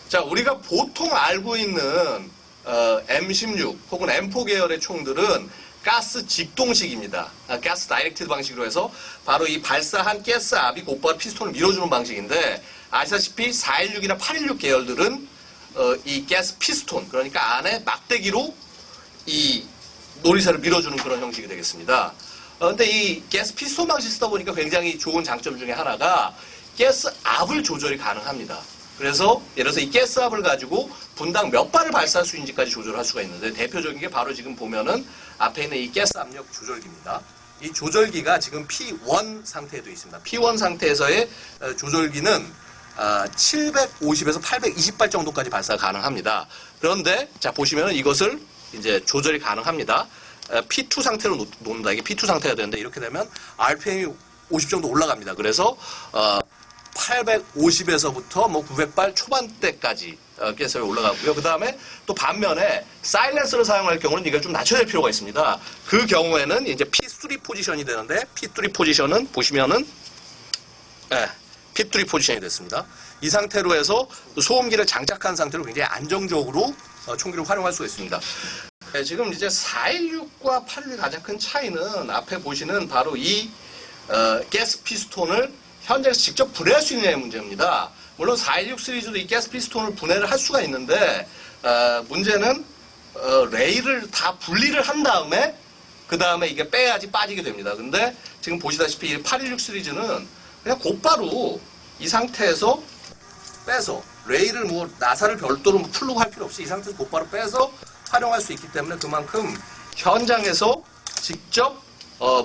자, 우리가 보통 알고 있는 M16 혹은 M4 계열의 총들은 가스 직동식입니다. 가스 다이렉티드 방식으로 해서 바로 이 발사한 가스압이 곧바로 피스톤을 밀어주는 방식인데, 아시다시피 416이나 816 계열들은 이 가스 피스톤, 그러니까 안에 막대기로 이 놀이쇠를 밀어주는 그런 형식이 되겠습니다. 근데 이 가스 피스톤 방식 쓰다 보니까 굉장히 좋은 장점 중에 하나가 가스압을 조절이 가능합니다. 그래서 예를 들어서 이 가스압을 가지고 분당 몇 발을 발사할 수 있는지까지 조절할 수가 있는데, 대표적인 게 바로 지금 보면은 앞에 있는 이 가스 압력 조절기입니다. 이 조절기가 지금 P1 상태에 되어 있습니다. P1 상태에서의 조절기는 750에서 820발 정도까지 발사가 가능합니다. 그런데 자 보시면은 이것을 이제 조절이 가능합니다. P2 상태로 놓는다. 이게 P2 상태가 되는데, 이렇게 되면 RPM이 50 정도 올라갑니다. 그래서 850에서부터 뭐 900발 초반대까지 가스압이 올라가고요. 그 다음에 또 반면에 사일렌서를 사용할 경우는 이걸 좀 낮춰야 될 필요가 있습니다. 그 경우에는 이제 P3 포지션이 되는데, P3 포지션은 보시면은 P3 포지션이 됐습니다. 이 상태로 해서 소음기를 장착한 상태로 굉장히 안정적으로 총기를 활용할 수가 있습니다. 지금 이제 416과 816의 가장 큰 차이는 앞에 보시는 바로 이 가스 피스톤을 현장에서 직접 분해할 수 있느냐의 문제입니다. 물론 416 시리즈도 이 가스 피스톤을 분해를 할 수가 있는데, 문제는 레일을 다 분리를 한 다음에 그 다음에 이게 빼야지 빠지게 됩니다. 근데 지금 보시다시피 이 816 시리즈는 그냥 곧바로 이 상태에서 빼서, 레일을 뭐 나사를 별도로 풀고 할 필요 없이 이 상태에서 곧바로 빼서 활용할 수 있기 때문에, 그만큼 현장에서 직접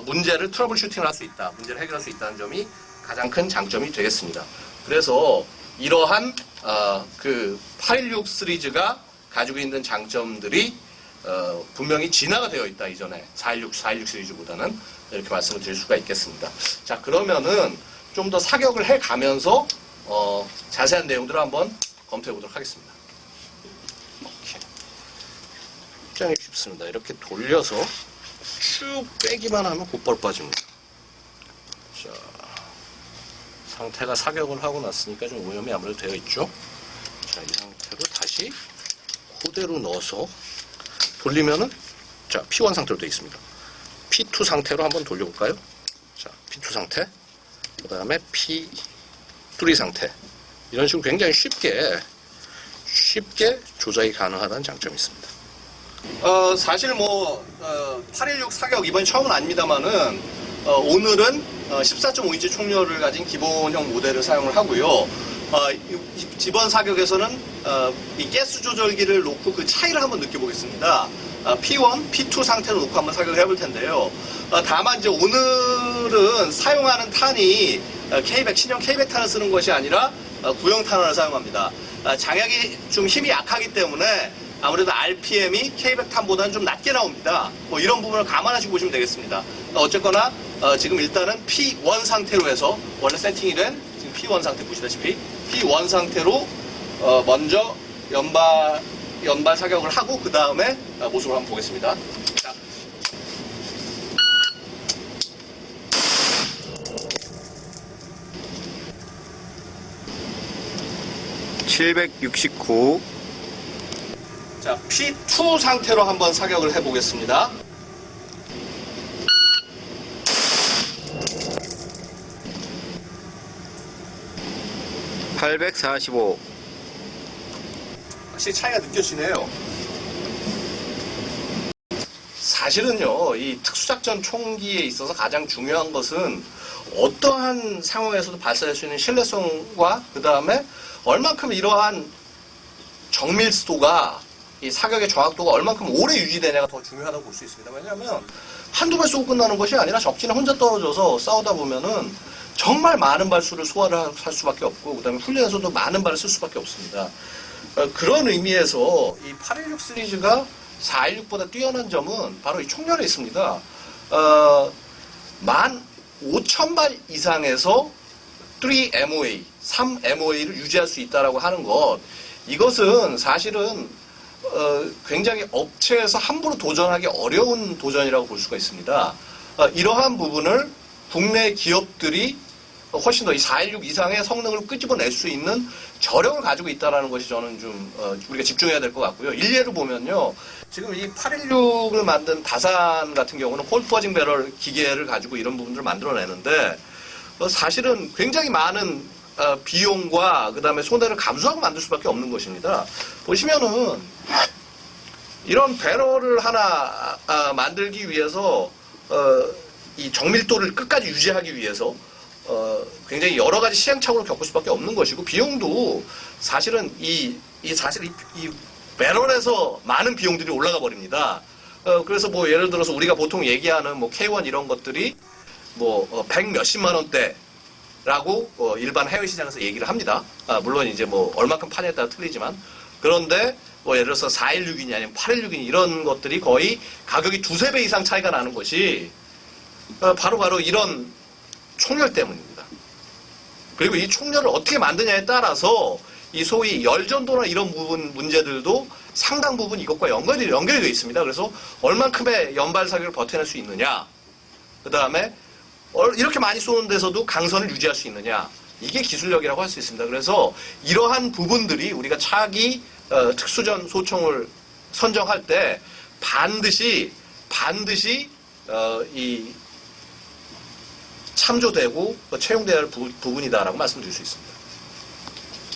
문제를 트러블 슈팅을 할 수 있다, 문제를 해결할 수 있다는 점이 가장 큰 장점이 되겠습니다. 그래서 이러한 그 816 시리즈가 가지고 있는 장점들이 분명히 진화가 되어 있다, 이전에 416 시리즈보다는, 이렇게 말씀을 드릴 수가 있겠습니다. 자, 그러면은 좀 더 사격을 해 가면서 자세한 내용들을 한번 검토해 보도록 하겠습니다. 굉장히 쉽습니다. 이렇게 돌려서 쭉 빼기만 하면 곧바로 빠집니다. 자, 상태가 사격을 하고 났으니까 좀 오염이 아무래도 되어 있죠. 자, 이 상태로 다시 그대로 넣어서 돌리면은, 자, P1 상태로 되어 있습니다. P2 상태로 한번 돌려볼까요? 자, P2 상태, 그 다음에 P3 상태, 이런 식으로 굉장히 쉽게 조작이 가능하다는 장점이 있습니다. 사실 뭐 816 사격 이번이 처음은 아닙니다만은 오늘은 14.5인치 총열을 가진 기본형 모델을 사용을 하고요. 이번 사격에서는 이 가스 조절기를 놓고 그 차이를 한번 느껴보겠습니다. P1, P2 상태로 놓고 한번 사격을 해볼 텐데요. 다만 이제 오늘은 사용하는 탄이 K100, 신형 K100 탄을 쓰는 것이 아니라 구형 탄환을 사용합니다. 장약이 좀 힘이 약하기 때문에 아무래도 RPM이 K100 탄보다는 좀 낮게 나옵니다. 뭐 이런 부분을 감안하시고 보시면 되겠습니다. 어쨌거나 지금 일단은 P1 상태로 해서, 원래 세팅이 된 지금 P1 상태 보시다시피 P1 상태로 먼저 연발 사격을 하고 그 다음에 모습을 한번 보겠습니다. 자. (769) 자, P2 상태로 한번 사격을 해보겠습니다. (845) 확실히 차이가 느껴지네요. 사실은요, 이 특수작전 총기에 있어서 가장 중요한 것은 어떠한 상황에서도 발사할 수 있는 신뢰성과 그 다음에 얼만큼 이러한 정밀도가, 이 사격의 정확도가 얼만큼 오래 유지되냐가 더 중요하다고 볼 수 있습니다. 왜냐하면 한두 발 쏘고 끝나는 것이 아니라 적진에 혼자 떨어져서 싸우다 보면은 정말 많은 발수를 소화를 할 수밖에 없고, 그 다음에 훈련에서도 많은 발을 쓸 수밖에 없습니다. 그런 의미에서 이 816 시리즈가 416보다 뛰어난 점은 바로 이 총열에 있습니다. 15,000발 이상에서 3MOA, 3MOA를 유지할 수 있다라고 하는 것, 이것은 사실은 굉장히 업체에서 함부로 도전하기 어려운 도전이라고 볼 수가 있습니다. 이러한 부분을 국내 기업들이 훨씬 더 이 416 이상의 성능을 끄집어낼 수 있는 저력을 가지고 있다는 것이 저는 좀 우리가 집중해야 될 것 같고요. 일례를 보면요. 지금 이 816을 만든 다산 같은 경우는 홀 퍼징 배럴 기계를 가지고 이런 부분들을 만들어내는데 사실은 굉장히 많은 비용과 그다음에 손해를 감수하고 만들 수밖에 없는 것입니다. 보시면은 이런 배럴을 하나 만들기 위해서 이 정밀도를 끝까지 유지하기 위해서 굉장히 여러 가지 시행착오를 겪을 수밖에 없는 것이고 비용도 사실은 이 배럴에서 많은 비용들이 올라가 버립니다. 그래서 뭐 예를 들어서 우리가 보통 얘기하는 뭐 K1 이런 것들이 뭐 100 몇십만 원대라고 일반 해외 시장에서 얘기를 합니다. 물론 이제 뭐 얼마큼 파냐에 따라 틀리지만 그런데 뭐 예를 들어서 416이니 아니면 816이니 이런 것들이 거의 가격이 두세 배 이상 차이가 나는 것이 바로 이런 총열 때문입니다. 그리고 이 총열을 어떻게 만드냐에 따라서 이 소위 열전도나 이런 부분 문제들도 상당 부분 이것과 연결이 되어 있습니다. 그래서 얼만큼의 연발 사격을 버텨낼 수 있느냐, 그 다음에 이렇게 많이 쏘는 데서도 강선을 유지할 수 있느냐, 이게 기술력이라고 할 수 있습니다. 그래서 이러한 부분들이 우리가 차기 특수전 소총을 선정할 때 반드시 이 참조되고 채용돼야 할 부분이다라고 말씀드릴 수 있습니다.